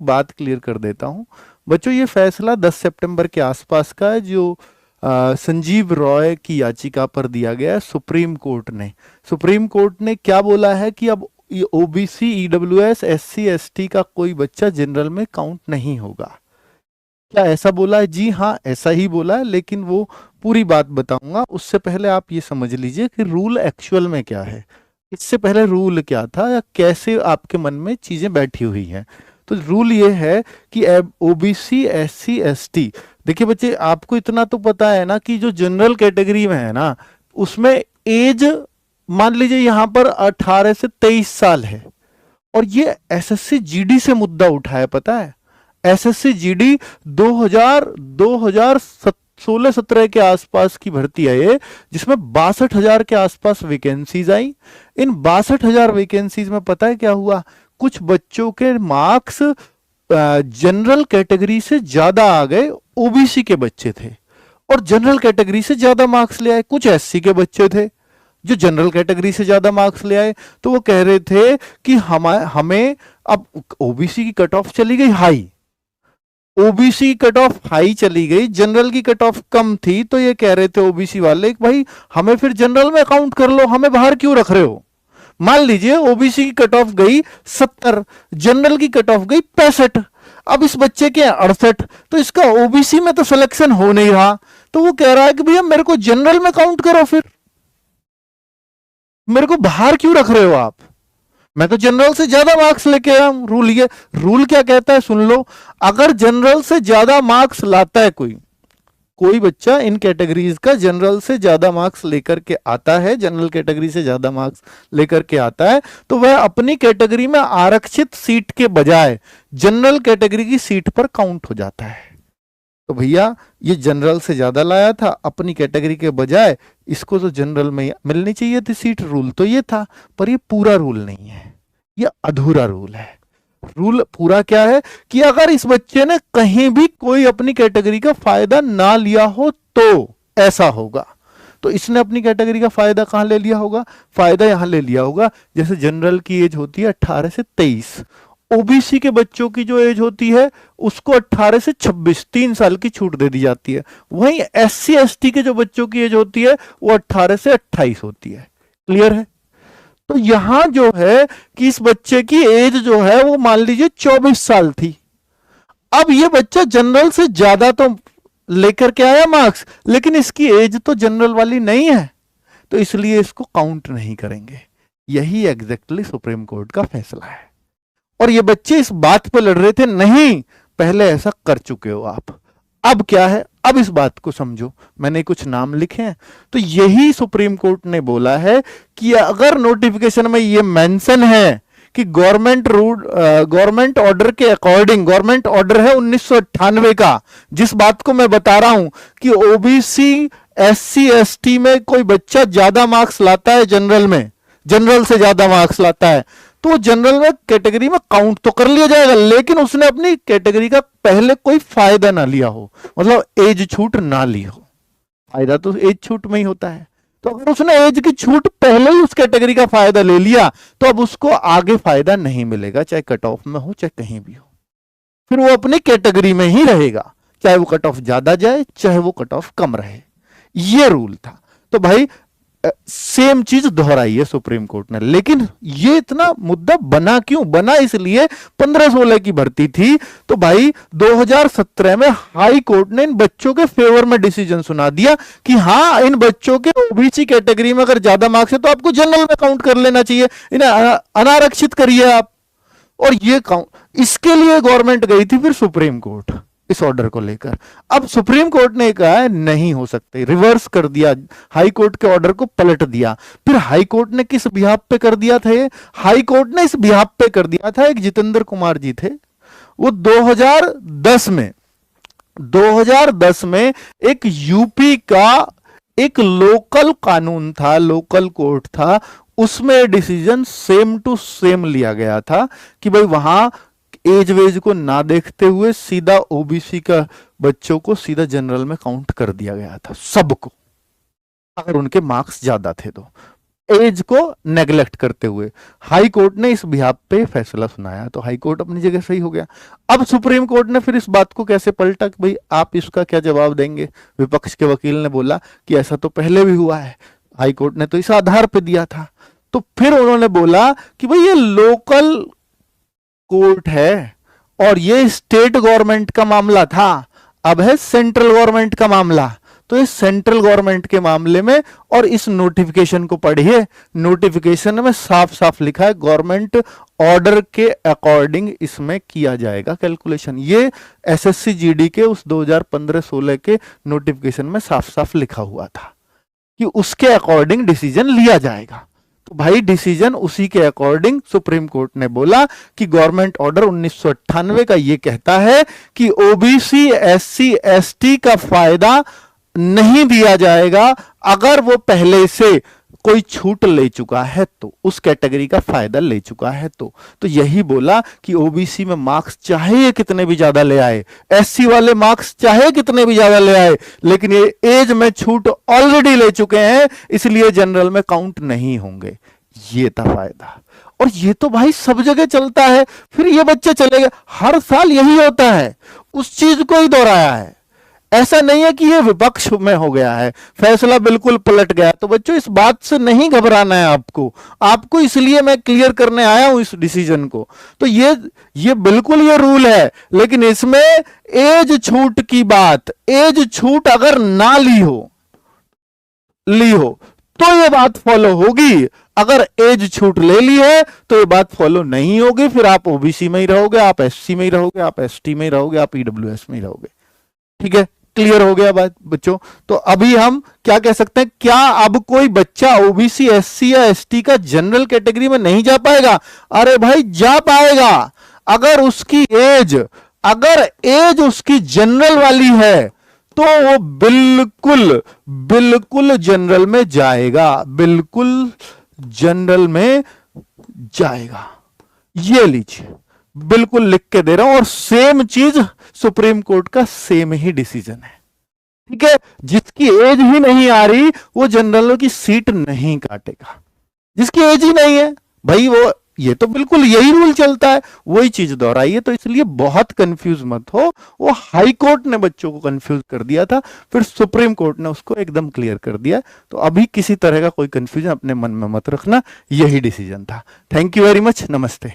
बात क्लियर कर देता हूं बच्चों। ये फैसला 10 सितंबर के आसपास का है, जो संजीव रॉय की याचिका पर दिया गया है सुप्रीम कोर्ट ने। सुप्रीम कोर्ट ने क्या बोला है कि अब ओबीसी, ईडब्ल्यूएस, एससी, एसटी का कोई बच्चा जनरल में काउंट नहीं होगा। क्या ऐसा बोला है? जी हाँ, ऐसा ही बोला है, लेकिन वो पूरी बात बताऊंगा। उससे पहले आप ये समझ लीजिए कि रूल एक्चुअल में क्या है। इससे पहले रूल क्या था या कैसे आपके मन में चीजें बैठी हुई हैं। तो रूल ये है कि ओबीसी, एससी, एसटी, देखिए बच्चे, आपको इतना तो पता है ना कि जो जनरल कैटेगरी में है ना, उसमें एज मान लीजिए यहां पर 18 से 23 साल है। और ये एसएससी जीडी से मुद्दा उठा है, पता है? एसएससी जीडी 2016-17 के आसपास की भर्ती है ये, जिसमें 62,000 के आसपास वैकेंसीज आई। इन 62,000 वैकेंसीज में पता है क्या हुआ? कुछ बच्चों के मार्क्स जनरल कैटेगरी से ज्यादा आ गए, ओबीसी के बच्चे थे, और जनरल कैटेगरी से ज्यादा मार्क्स ले आए कुछ एससी के बच्चे थे जो जनरल कैटेगरी से ज्यादा मार्क्स ले आए। तो वो कह रहे थे कि हमें अब ओबीसी की कट ऑफ चली गई हाई, ओबीसी की कट ऑफ हाई चली गई, जनरल की कट ऑफ कम थी। तो ये कह रहे थे ओबीसी वाले, भाई हमें फिर जनरल में काउंट कर लो, हमें बाहर क्यों रख रहे हो? मान लीजिए ओबीसी की कट ऑफ गई 70, जनरल की कट ऑफ गई 65, अब इस बच्चे के 68, तो इसका ओबीसी में तो सिलेक्शन हो नहीं रहा। तो वो कह रहा है कि भैया मेरे को जनरल में काउंट करो, फिर मेरे को बाहर क्यों रख रहे हो आप? मैं तो जनरल से ज्यादा मार्क्स लेके आया हूं। रूल क्या कहता है सुन लो। अगर जनरल से ज्यादा मार्क्स लाता है कोई बच्चा, इन कैटेगरीज का जनरल से ज्यादा मार्क्स लेकर के आता है, जनरल कैटेगरी से ज्यादा मार्क्स लेकर के आता है, तो वह अपनी कैटेगरी में आरक्षित सीट के बजाय जनरल कैटेगरी की सीट पर काउंट हो जाता है। तो भैया ये जनरल से ज्यादा लाया था, अपनी कैटेगरी के बजाय इसको तो जनरल में मिलनी चाहिए थी सीट। रूल तो ये था, पर ये पूरा रूल नहीं है, ये अधूरा रूल है। रूल पूरा क्या है कि अगर इस बच्चे ने कहीं भी कोई अपनी कैटेगरी का फायदा ना लिया हो तो ऐसा होगा। तो इसने अपनी कैटेगरी का फायदा कहां ले लिया होगा? फायदा यहां ले लिया होगा, जैसे जनरल की एज होती है 18 से 23, ओबीसी के बच्चों की जो एज होती है उसको 18 से 26, 3 साल की छूट दे दी जाती है। वहीं एससी एसटी के जो बच्चों की एज होती है वो 18 से 28 होती है। क्लियर है? तो यहां जो है कि इस बच्चे की एज जो है वो मान लीजिए 24 साल थी। अब ये बच्चा जनरल से ज्यादा तो लेकर के आया मार्क्स, लेकिन इसकी एज तो जनरल वाली नहीं है, तो इसलिए इसको काउंट नहीं करेंगे। यही एग्जैक्टली सुप्रीम कोर्ट का फैसला है। और ये बच्चे इस बात पर लड़ रहे थे, नहीं पहले ऐसा कर चुके हो आप। अब क्या है, अब इस बात को समझो। मैंने कुछ नाम लिखे हैं, तो यही सुप्रीम कोर्ट ने बोला है कि अगर नोटिफिकेशन में ये मेंशन है कि गवर्नमेंट ऑर्डर के अकॉर्डिंग, गवर्नमेंट ऑर्डर है 1998 का, जिस बात को मैं बता रहा हूं कि ओबीसी, एससी, एसटी में कोई बच्चा ज्यादा मार्क्स लाता है जनरल में, जनरल से ज्यादा मार्क्स लाता है, तो जनरल में कैटेगरी में काउंट तो कर लिया जाएगा, लेकिन उसने अपनी कैटेगरी का पहले कोई फायदा ना लिया हो, मतलब एज छूट ना ली हो। फायदा तो एज छूट में ही होता है। तो अगर उसने एज की छूट पहले ही उस कैटेगरी का फायदा ले लिया, तो अब उसको आगे फायदा नहीं मिलेगा, चाहे कट ऑफ में हो चाहे कहीं भी हो। फिर वो अपनी कैटेगरी में ही रहेगा, चाहे वो कट ऑफ ज्यादा जाए चाहे वो कट ऑफ कम रहे। ये रूल था। तो भाई सेम चीज दोहराई है सुप्रीम कोर्ट ने। लेकिन ये इतना मुद्दा बना क्यों? बना इसलिए 15-16 की भर्ती थी, तो भाई 2017 में हाई कोर्ट ने इन बच्चों के फेवर में डिसीजन सुना दिया कि हाँ, इन बच्चों के ओबीसी कैटेगरी में अगर ज्यादा मार्क्स है तो आपको जनरल में काउंट कर लेना चाहिए, इन्हें अनारक्षित करिए आप। और ये काउंट, इसके लिए गवर्नमेंट गई थी फिर सुप्रीम कोर्ट इस ऑर्डर को लेकर। अब सुप्रीम कोर्ट ने कहा है नहीं हो सकते, रिवर्स कर दिया, हाई कोर्ट के ऑर्डर को पलट दिया। फिर हाई कोर्ट ने किस बिहाफ पे कर दिया था? हाई कोर्ट ने इस बिहाफ पे कर दिया था, एक जितेंद्र कुमार जी थे, वो 2010 में एक यूपी का एक लोकल कानून था, लोकल कोर्ट था, उसमें डिसीजन सेम टू सेम लिया गया था कि भाई वहां एज वेज को ना देखते हुए सीधा ओबीसी का बच्चों को सीधा जनरल में काउंट कर दिया गया था, सबको, अगर उनके मार्क्स ज्यादा थे तो। एज को नेग्लेक्ट करते हुए हाई कोर्ट ने इस बिहाफ पे फैसला सुनाया, तो हाई कोर्ट अपनी जगह सही हो गया। अब सुप्रीम कोर्ट ने फिर इस बात को कैसे पलटा कि भाई आप इसका क्या जवाब देंगे? विपक्ष के वकील ने बोला कि ऐसा तो पहले भी हुआ है, हाई कोर्ट ने तो इस आधार पे दिया था। तो फिर उन्होंने बोला कि भाई ये लोकल कोर्ट है और ये स्टेट गवर्नमेंट का मामला था, अब है सेंट्रल गवर्नमेंट का मामला। तो इस सेंट्रल गवर्नमेंट के मामले में, और इस नोटिफिकेशन को पढ़िए, नोटिफिकेशन में साफ साफ लिखा है गवर्नमेंट ऑर्डर के अकॉर्डिंग इसमें किया जाएगा कैलकुलेशन। ये एसएससी जीडी के उस 2015-16 के नोटिफिकेशन में साफ साफ लिखा हुआ था कि उसके अकॉर्डिंग डिसीजन लिया जाएगा। तो भाई डिसीजन उसी के अकॉर्डिंग सुप्रीम कोर्ट ने बोला कि गवर्नमेंट ऑर्डर 1998 का ये कहता है कि ओबीसी एससी एसटी का फायदा नहीं दिया जाएगा अगर वो पहले से कोई छूट ले चुका है, तो उस कैटेगरी का फायदा ले चुका है। तो यही बोला कि ओबीसी में मार्क्स चाहे ये कितने भी ज्यादा ले आए, एससी वाले मार्क्स चाहे कितने भी ज्यादा ले आए, लेकिन ये एज में छूट ऑलरेडी ले चुके हैं, इसलिए जनरल में काउंट नहीं होंगे। ये था फायदा। और ये तो भाई सब जगह चलता है। फिर ये बच्चे चले गए, हर साल यही होता है, उस चीज को ही दोहराया है। ऐसा नहीं है कि ये विपक्ष में हो गया है, फैसला बिल्कुल पलट गया। तो बच्चों इस बात से नहीं घबराना है आपको इसलिए मैं क्लियर करने आया हूं इस डिसीजन को। तो ये बिल्कुल ये रूल है, लेकिन इसमें एज छूट की बात, एज छूट अगर ना ली हो तो ये बात फॉलो होगी, अगर एज छूट ले ली है तो ये बात फॉलो नहीं होगी। फिर आप ओबीसी में ही रहोगे, आप एससी में ही रहोगे, आप एसटी में ही रहोगे, आप ईडब्ल्यूएस में ही रहोगे। ठीक है, क्लियर हो गया बात बच्चों? तो अभी हम क्या कह सकते हैं, क्या अब कोई बच्चा ओबीसी एससी या एसटी का जनरल कैटेगरी में नहीं जा पाएगा? अरे भाई जा पाएगा, अगर एज उसकी जनरल वाली है तो वो बिल्कुल जनरल में जाएगा, बिल्कुल जनरल में जाएगा। ये लीजिए, बिल्कुल लिख के दे रहा हूं, और सेम चीज सुप्रीम कोर्ट का सेम ही डिसीजन है। ठीक है, जिसकी एज ही नहीं आ रही वो जनरलों की सीट नहीं काटेगा, जिसकी एज ही नहीं है भाई वो, ये तो बिल्कुल यही रूल चलता है, वही चीज दोहराई है। तो इसलिए बहुत कंफ्यूज मत हो, वो हाई कोर्ट ने बच्चों को कंफ्यूज कर दिया था, फिर सुप्रीम कोर्ट ने उसको एकदम क्लियर कर दिया। तो अभी किसी तरह का कोई कंफ्यूजन अपने मन में मत रखना, यही डिसीजन था। थैंक यू वेरी मच, नमस्ते।